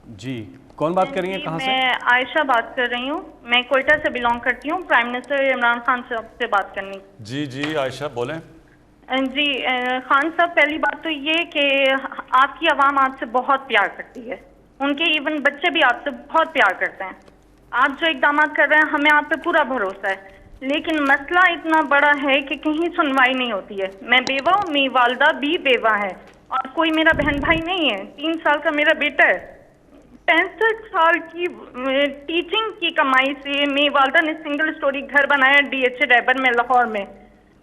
جی کون بات کر رہی ہیں، کہاں سے؟ میں عائشہ بات کر رہی ہوں، میں کوئٹہ سے بلانگ کرتی ہوں، پرائم منسٹر عمران خان صاحب سے بات کرنی۔ جی جی عائشہ بولیں۔ جی خان صاحب، پہلی بات تو یہ کہ آپ کی عوام آپ سے بہت پیار کرتی ہے، ان کے ایون بچے بھی آپ سے بہت پیار کرتے ہیں۔ آپ جو اقدامات کر رہے ہیں ہمیں آپ پہ پورا بھروسہ ہے، لیکن مسئلہ اتنا بڑا ہے کہ کہیں سنوائی نہیں ہوتی ہے۔ میں بیوہ ہوں، میری والدہ بھی بیوہ ہے، اور کوئی میرا بہن بھائی نہیں ہے۔ 3 سال کا میرا بیٹا ہے۔ 65 سال کی ٹیچنگ کی کمائی سے میری والدہ نے سنگل سٹوری گھر بنایا DH ریبر میں، لاہور میں،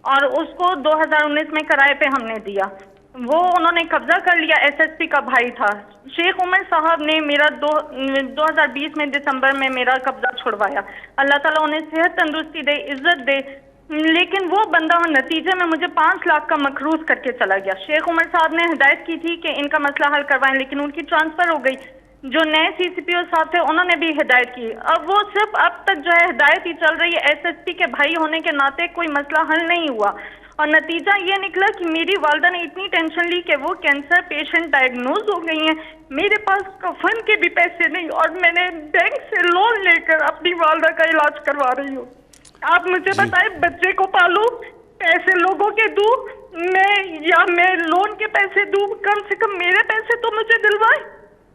اور اس کو 2019 میں کرائے پہ ہم نے دیا۔ وہ انہوں نے قبضہ کر لیا، SSP کا بھائی تھا شیخ عمر صاحب نے میرا 2020 میں دسمبر میں میرا قبضہ چھڑوایا۔ اللہ تعالیٰ انہیں صحت تندرستی دے، عزت دے، لیکن وہ بندہ نتیجے میں مجھے 5 لاکھ کا مقروض کر کے چلا گیا۔ شیخ عمر صاحب نے ہدایت کی تھی کہ ان کا مسئلہ حل کروائیں، لیکن ان کی ٹرانسفر ہو گئی۔ جو نئے CCPO صاحب تھے انہوں نے بھی ہدایت کی۔ اب وہ صرف اب تک جو ہے ہدایت ہی چل رہی ہے، SSP کے بھائی ہونے کے ناطے کوئی مسئلہ حل نہیں ہوا، اور نتیجہ یہ نکلا کہ میری والدہ نے اتنی ٹینشن لی کہ وہ کینسر پیشنٹ ڈائگنوز ہو گئی ہیں۔ میرے پاس کفن کے بھی پیسے نہیں، اور میں نے بینک سے لون لے کر اپنی والدہ کا علاج کروا رہی ہوں۔ آپ مجھے جی بتائیں، بچے کو پالوں، پیسے لوگوں کے دوں میں، یا میں لون کے پیسے دوں؟ کم سے کم میرے پیسے تو مجھے دلوائیں،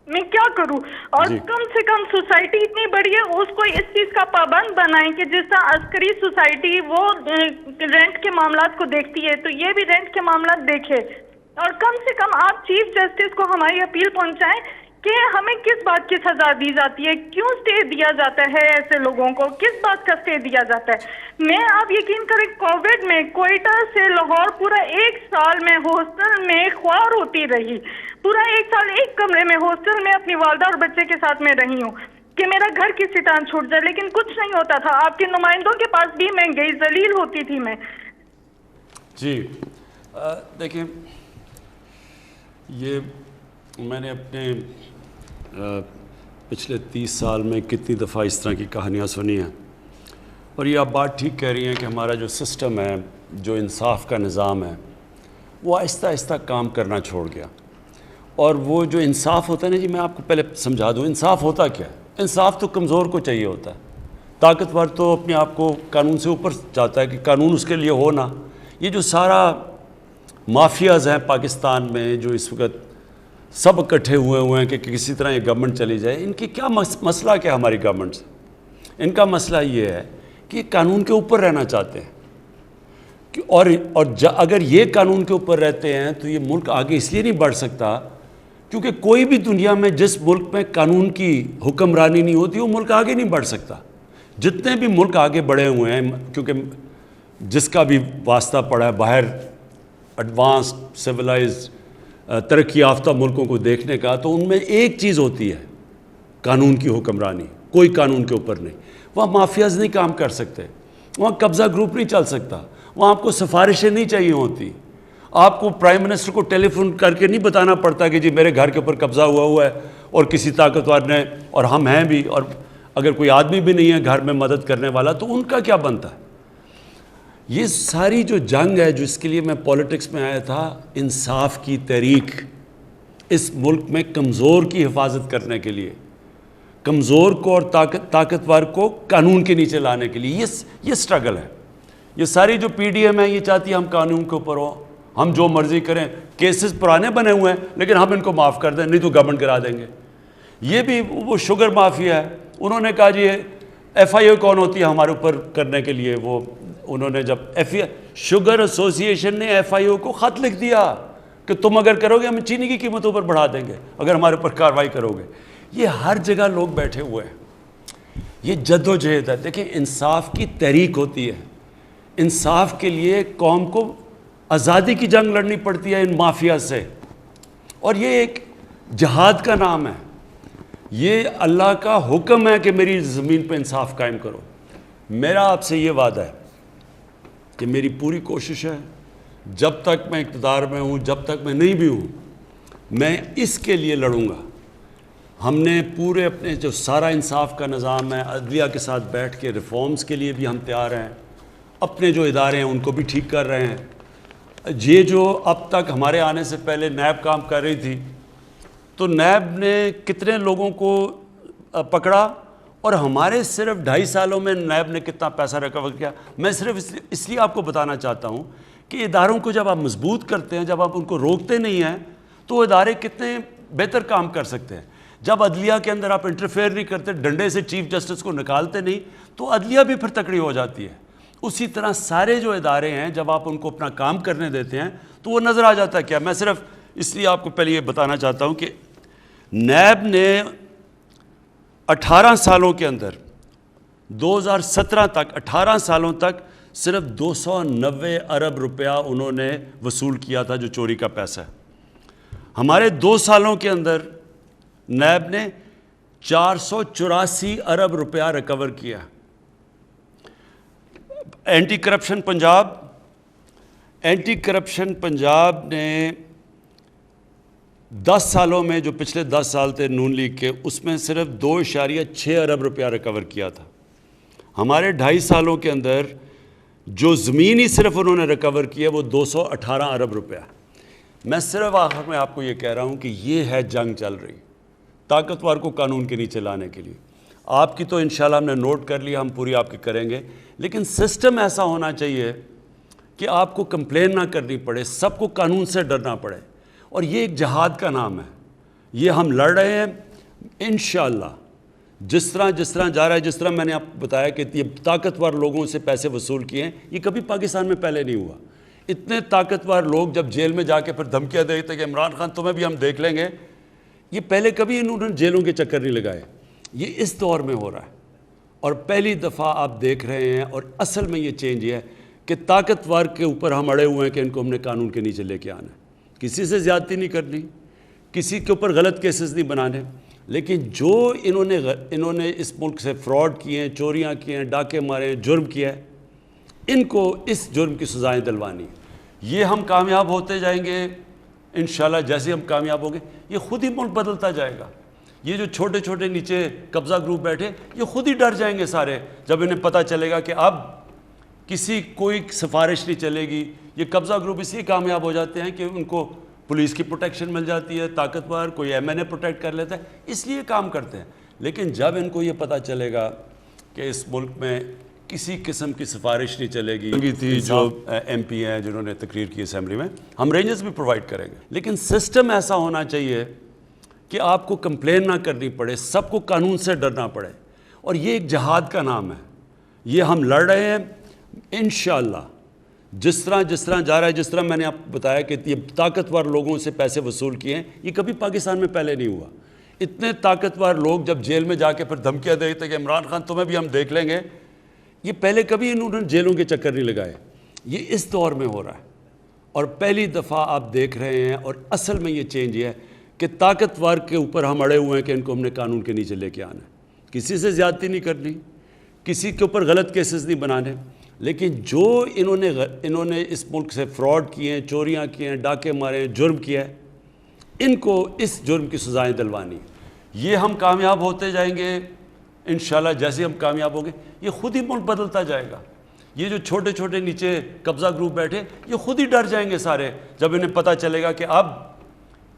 میں کیا کروں؟ اور جی کم سے کم سوسائٹی اتنی بڑی ہے، اس کو اس چیز کا پابند بنائیں کہ جس طرح عسکری سوسائٹی وہ رینٹ کے معاملات کو دیکھتی ہے تو یہ بھی رینٹ کے معاملات دیکھے۔ اور کم سے کم آپ چیف جسٹس کو ہماری اپیل پہنچائیں کہ ہمیں کس بات کی سزا دی جاتی ہے، کیوں سٹے دیا جاتا ہے ایسے لوگوں کو، کس بات کا سٹے دیا جاتا ہے۔ میں آپ یقین کریں، کووڈ میں کوئٹہ سے لاہور پورا 1 سال میں ہاسٹل میں خوار ہوتی رہی، پورا 1 سال ایک کمرے میں ہاسٹل میں اپنی والدہ اور بچے کے ساتھ میں رہی ہوں کہ میرا گھر کسی طرح چھوٹ جائے، لیکن کچھ نہیں ہوتا تھا۔ آپ کے نمائندوں کے پاس بھی میں گئی، ذلیل ہوتی تھی میں۔ جی دیکھیں، یہ میں نے اپنے پچھلے 30 سال میں کتنی دفعہ اس طرح کی کہانیاں سنی ہیں، اور یہ آپ بات ٹھیک کہہ رہی ہیں کہ ہمارا جو سسٹم ہے، جو انصاف کا نظام ہے، وہ آہستہ آہستہ کام کرنا چھوڑ گیا۔ اور وہ جو انصاف ہوتا ہے نا، جی میں آپ کو پہلے سمجھا دوں انصاف ہوتا کیا ہے۔ انصاف تو کمزور کو چاہیے ہوتا ہے، طاقتور تو اپنے آپ کو قانون سے اوپر چاہتا ہے کہ قانون اس کے لیے ہو نا۔ یہ جو سارا مافیاز ہیں پاکستان میں، جو اس وقت سب اکٹھے ہوئے ہیں کہ کسی طرح یہ گورنمنٹ چلی جائے، ان کی کیا مسئلہ کیا ہے ہماری گورنمنٹ سے؟ ان کا مسئلہ یہ ہے کہ قانون کے اوپر رہنا چاہتے ہیں، اور اگر یہ قانون کے اوپر رہتے ہیں تو یہ ملک آگے اس لیے نہیں بڑھ سکتا کیونکہ کوئی بھی دنیا میں جس ملک میں قانون کی حکمرانی نہیں ہوتی وہ ملک آگے نہیں بڑھ سکتا۔ جتنے بھی ملک آگے بڑھے ہوئے ہیں، کیونکہ جس کا بھی واسطہ پڑا ہے باہر ایڈوانسڈ سویلائزڈ ترقی یافتہ ملکوں کو دیکھنے کا، تو ان میں ایک چیز ہوتی ہے، قانون کی حکمرانی۔ کوئی قانون کے اوپر نہیں، وہاں مافیاز نہیں کام کر سکتے، وہاں قبضہ گروپ نہیں چل سکتا، وہاں آپ کو سفارشیں نہیں چاہیے ہوتی، آپ کو پرائم منسٹر کو ٹیلی فون کر کے نہیں بتانا پڑتا کہ جی میرے گھر کے اوپر قبضہ ہوا ہے، اور کسی طاقتور نے، اور ہم ہیں بھی، اور اگر کوئی آدمی بھی نہیں ہے گھر میں مدد کرنے والا تو ان کا کیا بنتا ہے۔ یہ ساری جو جنگ ہے، جو اس کے لیے میں پولیٹکس میں آیا تھا، انصاف کی تحریک، اس ملک میں کمزور کی حفاظت کرنے کے لیے، کمزور کو اور طاقتور کو قانون کے نیچے لانے کے لیے یہ سٹرگل ہے۔ یہ ساری جو PDM ہے یہ چاہتی ہے ہم قانون کے اوپر ہوں، ہم جو مرضی کریں، کیسز پرانے بنے ہوئے ہیں لیکن ہم ان کو معاف کر دیں، نہیں تو گورنمنٹ کرا دیں گے۔ یہ بھی وہ شوگر مافیا ہے، انہوں نے کہا جی FIO کون ہوتی ہے ہمارے اوپر کرنے کے لیے؟ وہ انہوں نے جب شوگر ایسوسی ایشن نے FIO کو خط لکھ دیا کہ تم اگر کرو گے ہم چینی کی قیمتوں پر بڑھا دیں گے اگر ہمارے اوپر کارروائی کرو گے۔ یہ ہر جگہ لوگ بیٹھے ہوئے ہیں، یہ جد و جہد ہے۔ دیکھیں، انصاف کی تحریک ہوتی ہے، انصاف کے لیے قوم کو آزادی کی جنگ لڑنی پڑتی ہے ان مافیا سے، اور یہ ایک جہاد کا نام ہے۔ یہ اللہ کا حکم ہے کہ میری زمین پہ انصاف قائم کرو۔ میرا آپ سے یہ وعدہ ہے کہ میری پوری کوشش ہے، جب تک میں اقتدار میں ہوں، جب تک میں نہیں بھی ہوں، میں اس کے لیے لڑوں گا۔ ہم نے پورے اپنے جو سارا انصاف کا نظام ہے، عدلیہ کے ساتھ بیٹھ کے ریفارمز کے لیے بھی ہم تیار ہیں، اپنے جو ادارے ہیں ان کو بھی ٹھیک کر رہے ہیں۔ یہ جو اب تک ہمارے آنے سے پہلے نیب کام کر رہی تھی، تو نیب نے کتنے لوگوں کو پکڑا اور ہمارے صرف 2.5 سالوں میں نیب نے کتنا پیسہ ریکور کیا. میں صرف اس لیے آپ کو بتانا چاہتا ہوں کہ اداروں کو جب آپ مضبوط کرتے ہیں, جب آپ ان کو روکتے نہیں ہیں, تو ادارے کتنے بہتر کام کر سکتے ہیں. جب عدلیہ کے اندر آپ انٹرفیئر نہیں کرتے, ڈنڈے سے چیف جسٹس کو نکالتے نہیں, تو عدلیہ بھی پھر تکڑی ہو جاتی ہے. اسی طرح سارے جو ادارے ہیں جب آپ ان کو اپنا کام کرنے دیتے ہیں تو وہ نظر آ جاتا ہے. کیا میں صرف اس لیے آپ کو پہلے یہ بتانا چاہتا ہوں کہ نیب نے 18 سالوں کے اندر 2017 تک 18 سالوں تک صرف 290 ارب روپیہ انہوں نے وصول کیا تھا, جو چوری کا پیسہ ہے. ہمارے 2 سالوں کے اندر نیب نے 484 ارب روپیہ ریکور کیا. اینٹی کرپشن پنجاب نے 10 سالوں میں, جو پچھلے 10 سال تھے نون لیگ کے, اس میں صرف 2.6 ارب روپیہ ریکور کیا تھا. ہمارے 2.5 سالوں کے اندر جو زمین ہی صرف انہوں نے ریکور کیا وہ 218 ارب روپیہ. میں صرف آخر میں آپ کو یہ کہہ رہا ہوں کہ یہ ہے جنگ چل رہی طاقتور کو قانون کے نیچے لانے کے لیے. آپ کی تو انشاءاللہ ہم نے نوٹ کر لیا, ہم پوری آپ کی کریں گے, لیکن سسٹم ایسا ہونا چاہیے کہ آپ کو کمپلین نہ کرنی پڑے, سب کو قانون سے ڈرنا پڑے. اور یہ ایک جہاد کا نام ہے, یہ ہم لڑ رہے ہیں انشاءاللہ. جس طرح جا رہا ہے, جس طرح میں نے آپ کو بتایا کہ یہ طاقتور لوگوں سے پیسے وصول کیے ہیں, یہ کبھی پاکستان میں پہلے نہیں ہوا. اتنے طاقتور لوگ جب جیل میں جا کے پھر دھمکیاں دیتے کہ عمران خان تمہیں بھی ہم دیکھ لیں گے, یہ پہلے کبھی انہوں نے جیلوں کے چکر نہیں لگائے. یہ اس دور میں ہو رہا ہے اور پہلی دفعہ آپ دیکھ رہے ہیں. اور اصل میں یہ چینج یہ ہے کہ طاقتور کے اوپر ہم اڑے ہوئے ہیں کہ ان کو ہم نے قانون کے نیچے لے کے آنا ہے. کسی سے زیادتی نہیں کرنی, کسی کے اوپر غلط کیسز نہیں بنانے, لیکن جو انہوں نے اس ملک سے فراڈ کیے ہیں, چوریاں کی ہیں, ڈاکے مارے ہیں, جرم کیا ہے, ان کو اس جرم کی سزائیں دلوانی. یہ ہم کامیاب ہوتے جائیں گے انشاءاللہ. جیسے ہم کامیاب ہوں گے یہ خود ہی ملک بدلتا جائے گا. یہ جو چھوٹے چھوٹے نیچے قبضہ گروپ بیٹھے, یہ خود ہی ڈر جائیں گے سارے جب انہیں پتہ چلے گا کہ اب کسی کوئی سفارش نہیں چلے گی. یہ قبضہ گروپ اس لیے کامیاب ہو جاتے ہیں کہ ان کو پولیس کی پروٹیکشن مل جاتی ہے, طاقتور کوئی MNA پروٹیکٹ کر لیتا ہے, اس لیے کام کرتے ہیں. لیکن جب ان کو یہ پتہ چلے گا کہ اس ملک میں کسی قسم کی سفارش نہیں چلے گی, تھی جو MP ہیں جنہوں نے تقریر کی اسمبلی میں, ہم رینجز بھی پرووائڈ کریں گے. لیکن سسٹم ایسا ہونا چاہیے کہ آپ کو کمپلین نہ کرنی پڑے, سب کو قانون سے ڈرنا پڑے. اور یہ ایک جہاد کا نام ہے, یہ ہم لڑ رہے ہیں انشاءاللہ. جس طرح جا رہا ہے, جس طرح میں نے آپ کو بتایا کہ یہ طاقتور لوگوں سے پیسے وصول کیے ہیں, یہ کبھی پاکستان میں پہلے نہیں ہوا. اتنے طاقتور لوگ جب جیل میں جا کے پھر دھمکیاں دیتے کہ عمران خان تمہیں بھی ہم دیکھ لیں گے, یہ پہلے کبھی انہوں نے جیلوں کے چکر نہیں لگائے. یہ اس دور میں ہو رہا ہے اور پہلی دفعہ آپ دیکھ رہے ہیں. اور اصل میں یہ چینج یہ ہے کہ طاقتور کے اوپر ہم اڑے ہوئے ہیں کہ ان کو ہم نے قانون کے نیچے لے کے آنا ہے. کسی سے زیادتی نہیں کرنی, کسی کے اوپر غلط کیسز نہیں بنانے, لیکن جو انہوں نے اس ملک سے فراڈ کیے ہیں, چوریاں کی ہیں, ڈاکے مارے ہیں, جرم کیا ہے, ان کو اس جرم کی سزائیں دلوانی. یہ ہم کامیاب ہوتے جائیں گے انشاءاللہ. جیسے ہم کامیاب ہوں گے یہ خود ہی ملک بدلتا جائے گا. یہ جو چھوٹے چھوٹے نیچے قبضہ گروپ بیٹھے, یہ خود ہی ڈر جائیں گے سارے جب انہیں پتہ چلے گا کہ اب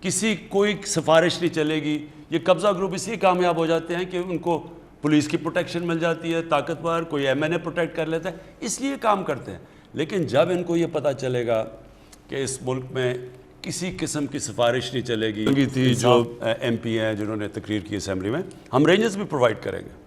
کسی کوئی سفارش نہیں چلے گی. یہ قبضہ گروپ اس لیے کامیاب ہو جاتے ہیں کہ ان کو پولیس کی پروٹیکشن مل جاتی ہے, طاقتور کوئی MNA پروٹیکٹ کر لیتا ہے, اس لیے کام کرتے ہیں. لیکن جب ان کو یہ پتہ چلے گا کہ اس ملک میں کسی قسم کی سفارش نہیں چلے گی, تھی جو MP ہیں جنہوں نے تقریر کی اسمبلی میں, ہم رینجز بھی پرووائڈ کریں گے.